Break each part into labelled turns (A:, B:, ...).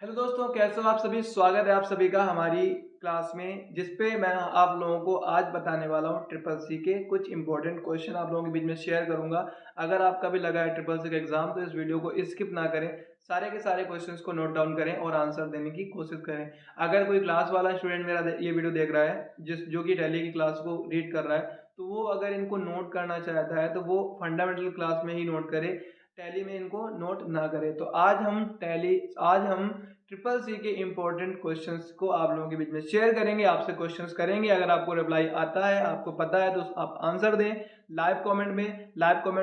A: Hello दोस्तों, कैसे हो आप सभी। स्वागत है आप सभी का हमारी क्लास में, जिसपे मैं आप लोगों को आज बताने वाला हूँ ट्रिपल सी के कुछ इंपॉर्टेंट क्वेश्चन आप लोगों के बीच में शेयर करूंगा। अगर आपका भी लगा है ट्रिपल सी का एग्जाम तो इस वीडियो को स्किप ना करें, सारे के सारे क्वेश्चंस को नोट डाउन करें और आंसर देने की कोशिश करें। अगर कोई क्लास वाला स्टूडेंट मेरा ये वीडियो देख रहा है जो कि टैली की क्लास को रीड कर रहा है, तो वो अगर इनको नोट करना चाहता है तो वो फंडामेंटल क्लास में ही नोट करे, टैली में इनको नोट ना करें। तो आज हम ट्रिपल सी के इंपॉर्टेंट क्वेश्चंस को आप लोगों के बीच में शेयर करेंगे, आपसे क्वेश्चंस करेंगे। अगर आपको रिप्लाई आता है, आपको पता है, तो आप आंसर दें लाइव कमेंट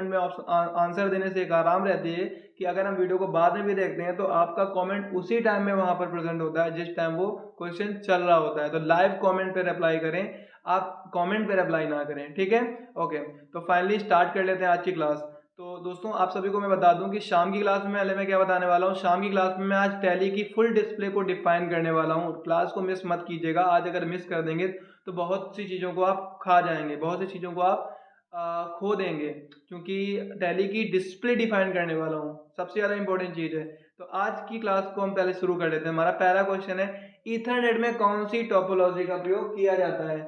A: में आंसर देने से एक आराम रहती है कि अगर हम वीडियो को बाद में भी देखते हैं तो आपका कमेंट उसी टाइम में वहां पर प्रेजेंट होता है जिस टाइम वो क्वेश्चन चल रहा होता है। तो लाइव कमेंट पे रिप्लाई करें, आप कमेंट पे रिप्लाई ना करें, ठीक है। ओके, तो फाइनली स्टार्ट कर लेते हैं आज की क्लास। तो दोस्तों, आप सभी को मैं बता दूं कि शाम की क्लास में मैं क्या बताने वाला हूं। शाम की क्लास में मैं आज टैली की फुल डिस्प्ले को डिफाइन करने वाला हूं। क्लास को मिस मत कीजिएगा, आज अगर मिस कर देंगे तो बहुत सी चीज़ों को आप खा जाएंगे, बहुत सी चीज़ों को आप खो देंगे, क्योंकि टैली की डिस्प्ले डिफाइन करने वाला हूँ, सबसे ज़्यादा इंपॉर्टेंट चीज़ है। तो आज की क्लास को हम पहले शुरू कर लेते हैं। हमारा पहला क्वेश्चन है, ईथरनेट में कौन सी टोपोलॉजी का प्रयोग किया जाता है।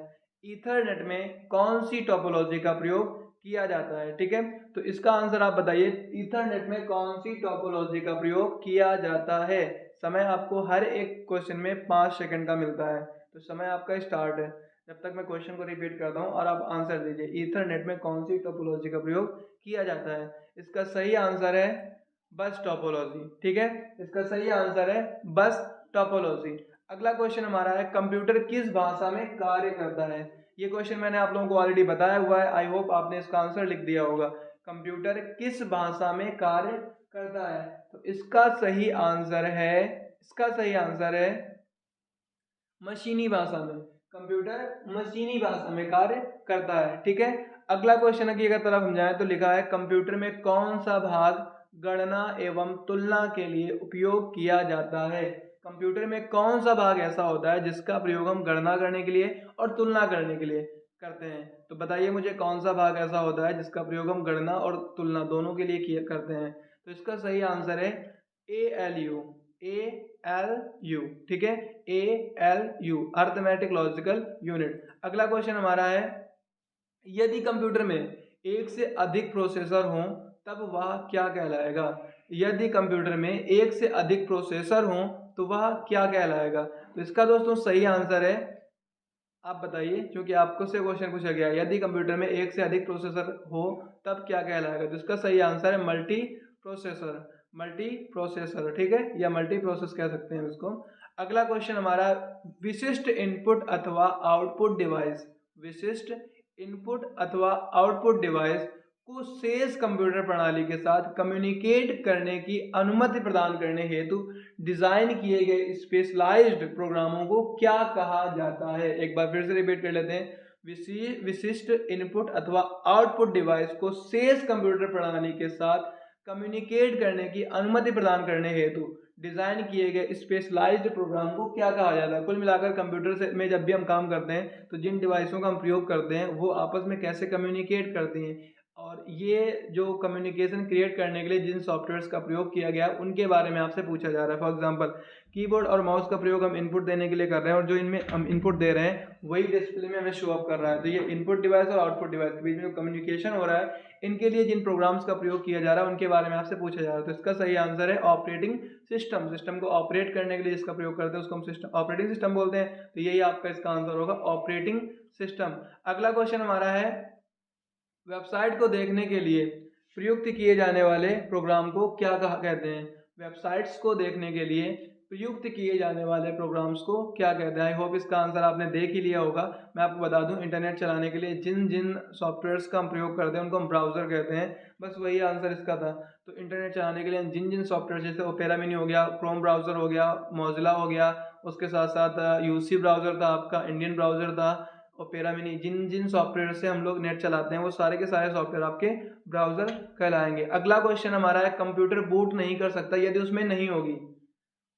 A: ईथरनेट में कौन सी टोपोलॉजी का प्रयोग किया जाता है, ठीक है। तो इसका आंसर आप बताइए, ईथरनेट में कौन सी टोपोलॉजी का प्रयोग किया जाता है। समय आपको हर एक क्वेश्चन में 5 सेकंड का मिलता है, तो समय आपका स्टार्ट है। जब तक मैं क्वेश्चन को रिपीट करता हूँ और आप आंसर दीजिए, ईथरनेट में कौन सी टोपोलॉजी का प्रयोग किया जाता है। इसका सही आंसर है बस टोपोलॉजी, ठीक है। इसका सही आंसर है बस टोपोलॉजी। अगला क्वेश्चन हमारा है, कंप्यूटर किस भाषा में कार्य करता है। ये क्वेश्चन मैंने आप लोगों को ऑलरेडी बताया हुआ है, आई होप आपने इसका आंसर लिख दिया होगा। कंप्यूटर किस भाषा में कार्य करता है, तो इसका सही आंसर है मशीनी भाषा में। कंप्यूटर मशीनी भाषा में कार्य करता है, ठीक है। अगला क्वेश्चन की अगर तरफ हम जाएं तो लिखा है, कंप्यूटर में कौन सा भाग गणना एवं तुलना के लिए उपयोग किया जाता है। कंप्यूटर में कौन सा भाग ऐसा होता है जिसका प्रयोग हम गणना करने के लिए और तुलना करने के लिए करते हैं। तो बताइए मुझे, कौन सा भाग ऐसा होता है जिसका प्रयोग हम गणना और तुलना दोनों के लिए करते हैं। तो इसका सही आंसर है ALU। ALU, ठीक है, ALU, अर्थमेटिक लॉजिकल यूनिट। अगला क्वेश्चन हमारा है, यदि कंप्यूटर में एक से अधिक प्रोसेसर हों तब वह क्या कहलाएगा। यदि कंप्यूटर में एक से अधिक प्रोसेसर हों तो वह क्या कहलाएगा। तो इसका दोस्तों सही आंसर है, आप बताइए, क्योंकि आपको से क्वेश्चन पूछा गया है, यदि कंप्यूटर में एक से अधिक प्रोसेसर हो तब क्या कहलाएगा। तो इसका सही आंसर है मल्टी प्रोसेसर, ठीक है, या मल्टी प्रोसेस कह सकते हैं इसको। अगला क्वेश्चन हमारा, विशिष्ट इनपुट अथवा आउटपुट डिवाइस विशिष्ट इनपुट अथवा आउटपुट डिवाइस को शेष कंप्यूटर प्रणाली के साथ कम्युनिकेट करने की अनुमति प्रदान करने हेतु डिजाइन किए गए स्पेशलाइज्ड प्रोग्रामों को क्या कहा जाता है। एक बार फिर से रिपीट कर लेते हैं, विशिष्ट इनपुट अथवा आउटपुट डिवाइस को शेष कंप्यूटर प्रणाली के साथ कम्युनिकेट करने की अनुमति प्रदान करने हेतु डिजाइन किए गए स्पेशलाइज्ड प्रोग्राम को क्या कहा जाता है। कुल मिलाकर कंप्यूटर से में जब भी हम काम करते हैं तो जिन डिवाइसों का हम प्रयोग करते हैं वो आपस में कैसे कम्युनिकेट करती हैं, और ये जो कम्युनिकेशन क्रिएट करने के लिए जिन सॉफ्टवेयर्स का प्रयोग किया गया है उनके बारे में आपसे पूछा जा रहा है। फॉर एग्जांपल, कीबोर्ड और माउस का प्रयोग हम इनपुट देने के लिए कर रहे हैं, और जो इनमें हम इनपुट दे रहे हैं वही डिस्प्ले में हमें शो अप कर रहा है। तो ये इनपुट डिवाइस और आउटपुट डिवाइस के बीच में जो कम्युनिकेशन हो रहा है, इनके लिए जिन प्रोग्राम्स का प्रयोग किया जा रहा है उनके बारे में आपसे पूछा जा रहा है। तो इसका सही आंसर है ऑपरेटिंग सिस्टम को ऑपरेट करने के लिए इसका प्रयोग करते हैं उसको हम सिस्टम ऑपरेटिंग सिस्टम बोलते हैं। तो यही आपका इसका आंसर होगा, ऑपरेटिंग सिस्टम। अगला क्वेश्चन हमारा है, वेबसाइट को देखने के लिए प्रयुक्त किए जाने वाले प्रोग्राम को क्या कहा कहते हैं। वेबसाइट्स को देखने के लिए प्रयुक्त किए जाने वाले प्रोग्राम्स को क्या कहते हैं। आई होप इसका आंसर आपने देख ही लिया होगा। मैं आपको बता दूं, इंटरनेट चलाने के लिए जिन जिन सॉफ्टवेयर्स का हम प्रयोग करते हैं उनको हम ब्राउज़र कहते हैं, बस वही आंसर इसका था। तो इंटरनेट चलाने के लिए जिन जिन सॉफ्टवेयर, जैसे ओपेरा मिनी हो गया, क्रोम ब्राउज़र हो गया, मोजिला हो गया, उसके साथ साथ यूसी ब्राउज़र था, आपका इंडियन ब्राउज़र था, ओपेरा मिनी, जिन जिन सॉफ्टवेयर से हम लोग नेट चलाते हैं वो सारे के सारे सॉफ्टवेयर आपके ब्राउजर कहलाएंगे। अगला क्वेश्चन हमारा है, कंप्यूटर बूट नहीं कर सकता यदि उसमें नहीं होगी।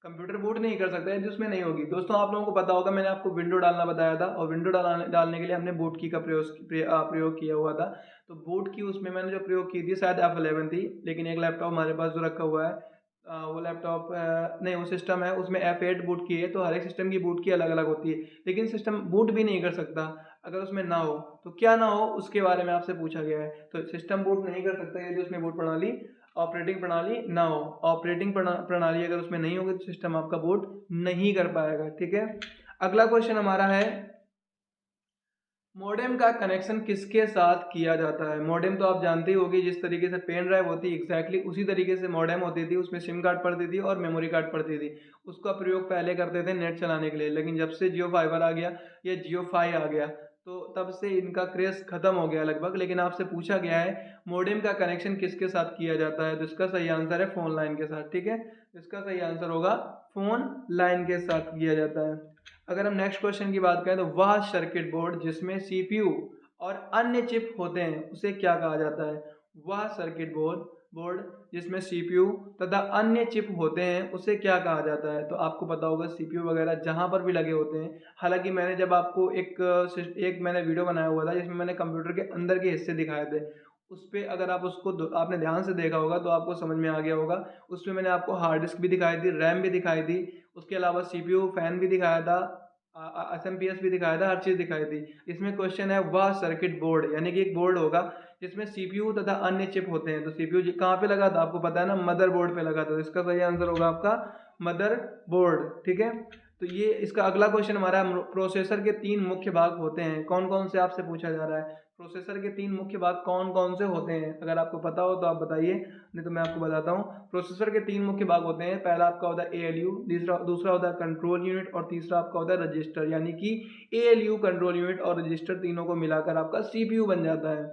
A: कंप्यूटर बूट नहीं कर सकता यदि उसमें नहीं होगी। दोस्तों, आप लोगों को पता होगा, मैंने आपको विंडो डालना बताया था, और विंडो डालने के लिए हमने बूट की का प्रयोग किया हुआ था। तो बूट की उसमें मैंने जो प्रयोग की थी शायद F11 थी, लेकिन एक लैपटॉप हमारे पास जो रखा हुआ है वो लैपटॉप नहीं, वो सिस्टम है उसमें F8 बूट की है, तो हर एक सिस्टम की बूट की अलग अलग होती है, लेकिन सिस्टम बूट भी नहीं कर सकता अगर उसमें ना हो। तो क्या ना हो उसके बारे में आपसे पूछा गया है। तो सिस्टम बूट नहीं कर सकता यदि उसमें बूट प्रणाली, ऑपरेटिंग प्रणाली ना हो। ऑपरेटिंग प्रणाली अगर उसमें नहीं होगी तो सिस्टम आपका बूट नहीं कर पाएगा। ठीक है, अगला क्वेश्चन हमारा है, मॉडेम का कनेक्शन किसके साथ किया जाता है। मॉडेम तो आप जानते ही होगी, जिस तरीके से पेन ड्राइव होती है एग्जैक्टली उसी तरीके से मॉडेम होती थी, उसमें सिम कार्ड पड़ती थी और मेमोरी कार्ड पड़ती थी। उसका प्रयोग पहले करते थे नेट चलाने के लिए, लेकिन जब से जियो फाइबर आ गया या जियो फाई आ गया तो तब से इनका क्रेज खत्म हो गया लगभग। लेकिन आपसे पूछा गया है मॉडेम का कनेक्शन किसके साथ किया जाता है, तो इसका सही आंसर है फोन लाइन के साथ। ठीक है, इसका सही आंसर होगा फोन लाइन के साथ किया जाता है। अगर हम नेक्स्ट क्वेश्चन की बात करें तो वह सर्किट बोर्ड जिसमें सीपीयू और अन्य चिप होते हैं उसे क्या कहा जाता है। वह सर्किट बोर्ड जिसमें सीपीयू तथा अन्य चिप होते हैं उसे क्या कहा जाता है। तो आपको पता होगा सीपीयू वगैरह जहां पर भी लगे होते हैं। हालांकि मैंने जब आपको एक मैंने वीडियो बनाया हुआ था जिसमें मैंने कंप्यूटर के अंदर के हिस्से दिखाए थे, उस पर अगर आप उसको आपने ध्यान से देखा होगा तो आपको समझ में आ गया होगा। उसमें मैंने आपको हार्ड डिस्क भी दिखाई थी, रैम भी दिखाई थी, उसके अलावा सीपीयू फैन भी दिखाया था, एसएमपीएस भी दिखाया था, हर चीज़ दिखाई थी। इसमें क्वेश्चन है वह सर्किट बोर्ड, यानी कि एक बोर्ड होगा जिसमें सीपीयू तथा अन्य चिप होते हैं। तो सीपीयू कहाँ पे लगा था आपको पता है ना, मदर बोर्ड पे लगा था। तो इसका सही आंसर होगा आपका मदर बोर्ड। ठीक है, तो ये इसका अगला क्वेश्चन हमारा, प्रोसेसर के 3 मुख्य भाग होते हैं, कौन कौन से आपसे पूछा जा रहा है। प्रोसेसर के 3 मुख्य भाग कौन कौन से होते हैं, अगर आपको पता हो तो आप बताइए, नहीं तो मैं आपको बताता हूँ। प्रोसेसर के 3 मुख्य भाग होते हैं, पहला आपका होता है एएलयू, दूसरा होता है कंट्रोल यूनिट और तीसरा आपका होता है रजिस्टर। यानी कि एएलयू, कंट्रोल यूनिट और रजिस्टर तीनों को मिलाकर आपका सीपीयू बन जाता है।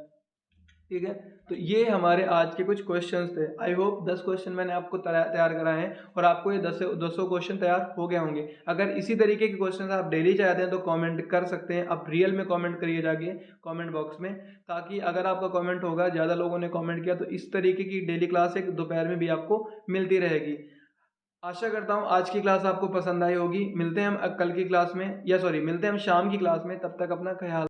A: ठीक है, तो ये हमारे आज के कुछ क्वेश्चंस थे। आई होप 10 क्वेश्चन मैंने आपको तैयार कराए हैं और आपको ये 200 क्वेश्चन तैयार हो गए होंगे। अगर इसी तरीके के क्वेश्चन आप डेली चाहते हैं तो कमेंट कर सकते हैं, आप रियल में कमेंट करिए जाके कमेंट बॉक्स में, ताकि अगर आपका कमेंट होगा, ज़्यादा लोगों ने कमेंट किया तो इस तरीके की डेली क्लास एक दोपहर में भी आपको मिलती रहेगी। आशा करता हूँ आज की क्लास आपको पसंद आई होगी। मिलते हैं हम कल की क्लास में, या सॉरी मिलते हैं हम शाम की क्लास में। तब तक अपना ख्याल